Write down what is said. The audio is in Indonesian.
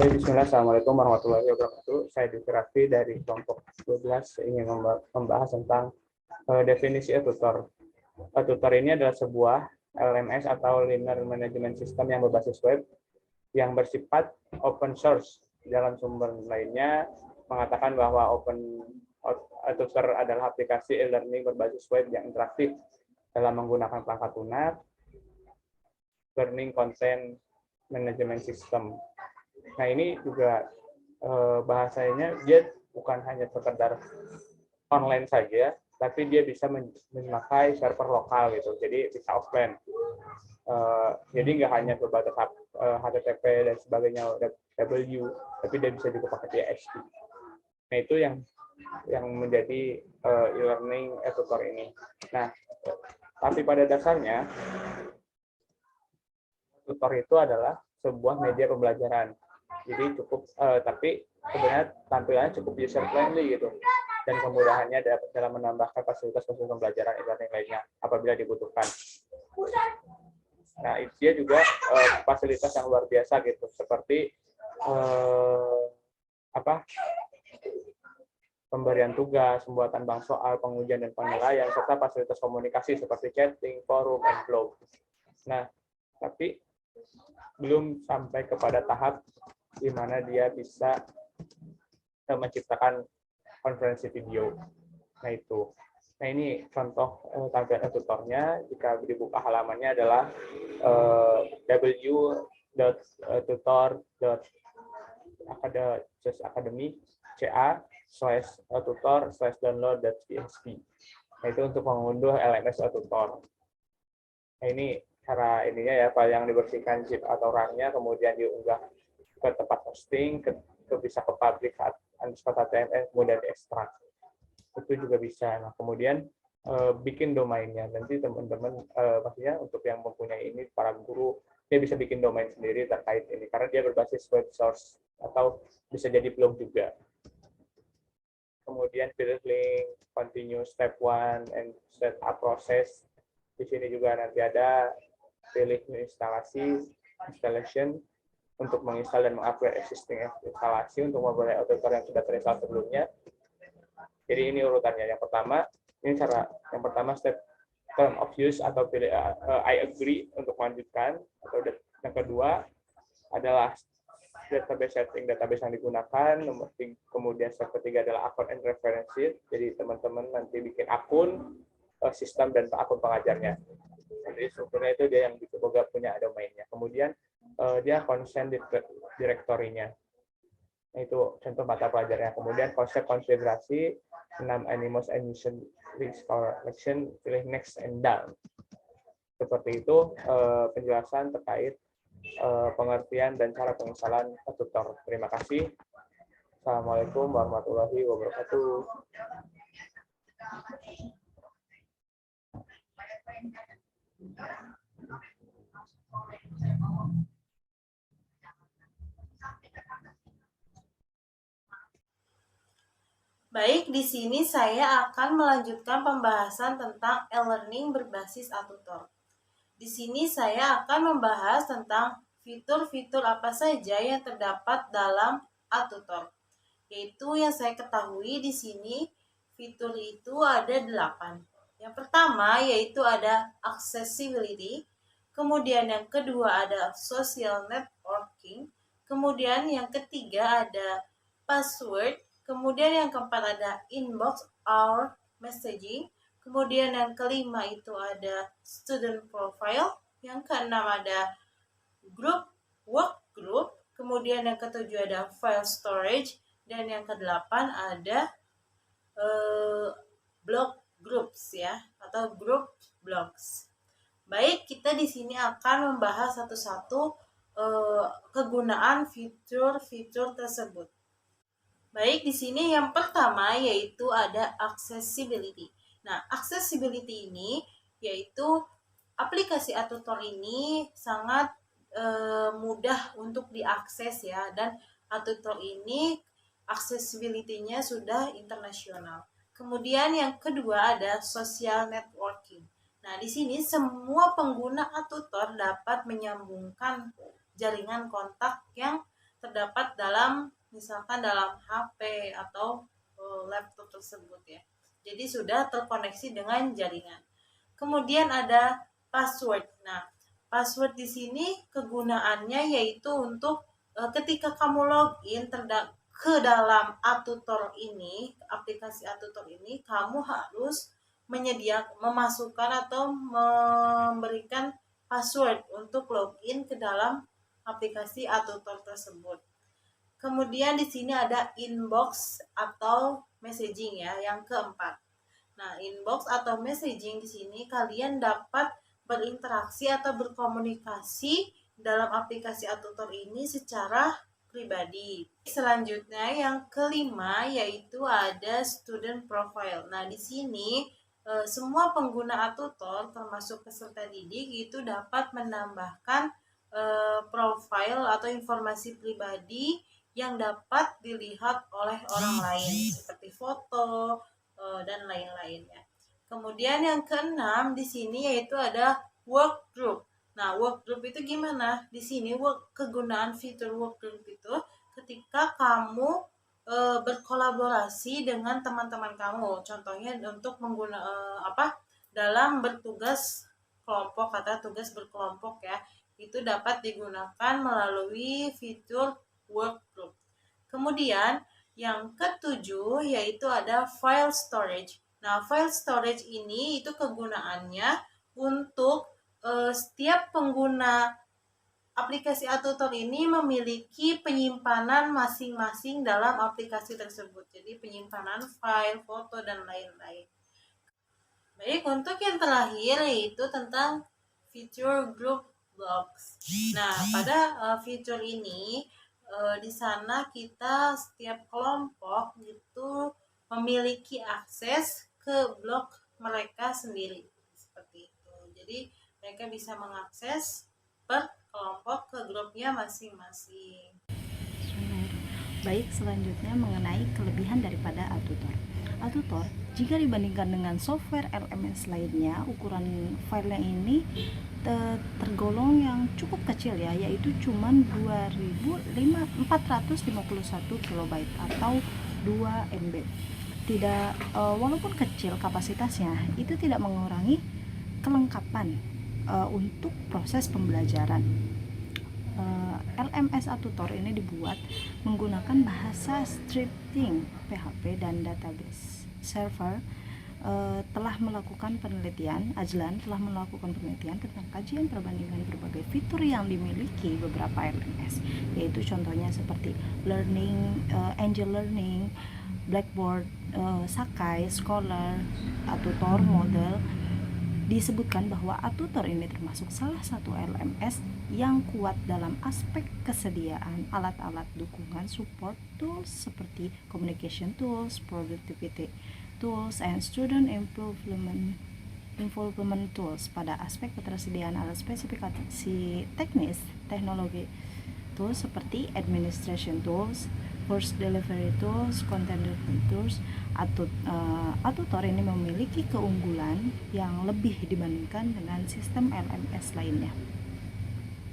Bismillah, Assalamualaikum warahmatullahi wabarakatuh. Saya Diki Raffi dari kelompok 12 ingin membahas tentang definisi tutor. Tutor ini adalah sebuah LMS atau Learner Management System yang berbasis web yang bersifat open source. Dalam sumber lainnya mengatakan bahwa tutor adalah aplikasi e-learning berbasis web yang interaktif dalam menggunakan perangkat lunak, learning content management system. Nah, ini juga bahasanya dia bukan hanya sekedar online saja, tapi dia bisa memakai server lokal gitu, jadi bisa offline. Jadi nggak hanya berbatas HTTP dan sebagainya W, tapi dia bisa juga pakai PHP. Nah, itu yang menjadi e-learning tutor ini. Nah, tapi pada dasarnya tutor itu adalah sebuah media pembelajaran. Jadi cukup, tapi sebenarnya tampilannya cukup user friendly gitu, dan kemudahannya dalam menambahkan fasilitas pembelajaran e-learning lainnya apabila dibutuhkan. Nah, dia juga fasilitas yang luar biasa gitu, seperti pemberian tugas, pembuatan bank soal, pengujian dan penilaian, serta fasilitas komunikasi seperti chatting, forum, dan blog. Nah, tapi belum sampai kepada tahap di mana dia bisa menciptakan konferensi video. Nah, itu. Nah, ini contoh tampilan tutornya. Jika dibuka halamannya adalah www.tutor.academy.ca/tutor/download.php. Nah, itu untuk mengunduh LMS tutor. Nah, ini cara ininya ya, file yang dibersihkan zip atau RAM-nya, kemudian diunggah ke tempat hosting, bisa ke public _html, kemudian diekstrak. Itu juga bisa. Nah, kemudian bikin domainnya. Nanti teman-teman, maksudnya untuk yang mempunyai ini, para guru, dia bisa bikin domain sendiri terkait ini, karena dia berbasis web source, atau bisa jadi blog juga. Kemudian build link, continue step 1, and set up process. Di sini juga nanti ada pilih installation untuk menginstal dan mengupgrade existing instalasi untuk memulai tutor yang sudah terinstall sebelumnya. Jadi ini urutannya. Yang pertama step term of use atau pilih I agree untuk melanjutkan, atau yang kedua adalah database setting, database yang digunakan. Kemudian step ketiga adalah account and references. Jadi teman-teman nanti bikin akun, sistem, dan akun pengajarnya. Jadi strukturnya itu dia yang juga punya domainnya. Kemudian dia consent directory-nya. Nah, itu contoh mata pelajarannya. Kemudian konsep konfigurasi, 6 animals and mission collection, pilih next and done. Seperti itu penjelasan terkait pengertian dan cara penginstalan tutor. Terima kasih. Assalamualaikum warahmatullahi wabarakatuh. Baik, di sini saya akan melanjutkan pembahasan tentang e-learning berbasis tutor. Di sini saya akan membahas tentang fitur-fitur apa saja yang terdapat dalam tutor. Yaitu yang saya ketahui di sini fitur itu ada 8. Yang pertama yaitu ada accessibility, kemudian yang kedua ada social networking, kemudian yang ketiga ada password, kemudian yang keempat ada inbox or messaging, kemudian yang kelima itu ada student profile, yang keenam ada group, work group, kemudian yang ketujuh ada file storage, dan yang kedelapan ada blog groups ya, atau group blogs. Baik, kita di sini akan membahas satu-satu kegunaan fitur-fitur tersebut. Baik, di sini yang pertama yaitu ada accessibility. Nah, accessibility ini yaitu aplikasi tutor ini sangat mudah untuk diakses ya, dan tutor ini accessibility-nya sudah internasional. Kemudian yang kedua ada social networking. Nah, di sini semua pengguna tutor dapat menyambungkan jaringan kontak yang terdapat dalam misalkan dalam HP atau laptop tersebut ya. Jadi sudah terkoneksi dengan jaringan. Kemudian ada password. Nah, password di sini kegunaannya yaitu untuk ketika kamu login ke dalam atutor ini, aplikasi atutor ini, kamu harus memasukkan atau memberikan password untuk login ke dalam aplikasi atutor tersebut. Kemudian di sini ada inbox atau messaging ya, yang keempat. Nah, inbox atau messaging di sini kalian dapat berinteraksi atau berkomunikasi dalam aplikasi atutor ini secara pribadi. Selanjutnya yang kelima yaitu ada student profile. Nah, di sini semua pengguna atutor termasuk peserta didik itu dapat menambahkan profile atau informasi pribadi yang dapat dilihat oleh orang lain seperti foto dan lain-lainnya. Kemudian yang keenam di sini yaitu ada work group. Nah, work group itu gimana? Di sini kegunaan fitur work group itu ketika kamu berkolaborasi dengan teman-teman kamu. Contohnya untuk dalam bertugas kelompok atau tugas berkelompok ya. Itu dapat digunakan melalui fitur work group. Kemudian yang ketujuh yaitu ada file storage. Nah, file storage ini itu kegunaannya untuk setiap pengguna aplikasi atutor ini memiliki penyimpanan masing-masing dalam aplikasi tersebut. Jadi penyimpanan file, foto, dan lain-lain. Baik, untuk yang terakhir yaitu tentang fitur group blocks. Nah, pada fitur ini di sana kita setiap kelompok itu memiliki akses ke blog mereka sendiri seperti itu. Jadi mereka bisa mengakses per kelompok ke grupnya masing-masing. Baik, selanjutnya mengenai kelebihan daripada atutor. Atutor jika dibandingkan dengan software LMS lainnya, ukuran filenya ini tergolong yang cukup kecil ya, yaitu cuma 2451 KB atau 2 MB. Walaupun kecil kapasitasnya, itu tidak mengurangi kelengkapan untuk proses pembelajaran. LMS Atutor ini dibuat menggunakan bahasa scripting PHP dan database server. Ajlan telah melakukan penelitian tentang kajian perbandingan berbagai fitur yang dimiliki beberapa LMS, yaitu contohnya seperti Angel Learning, Blackboard, Sakai, Scholar, Atutor, Model. Disebutkan bahwa Atutor ini termasuk salah satu LMS yang kuat dalam aspek kesediaan alat-alat dukungan support tools seperti communication tools, productivity tools, and student involvement tools. Pada aspek ketersediaan alat spesifikasi teknis, teknologi tools seperti administration tools, course delivery tools, content development tools. Atutor ini memiliki keunggulan yang lebih dibandingkan dengan sistem LMS lainnya.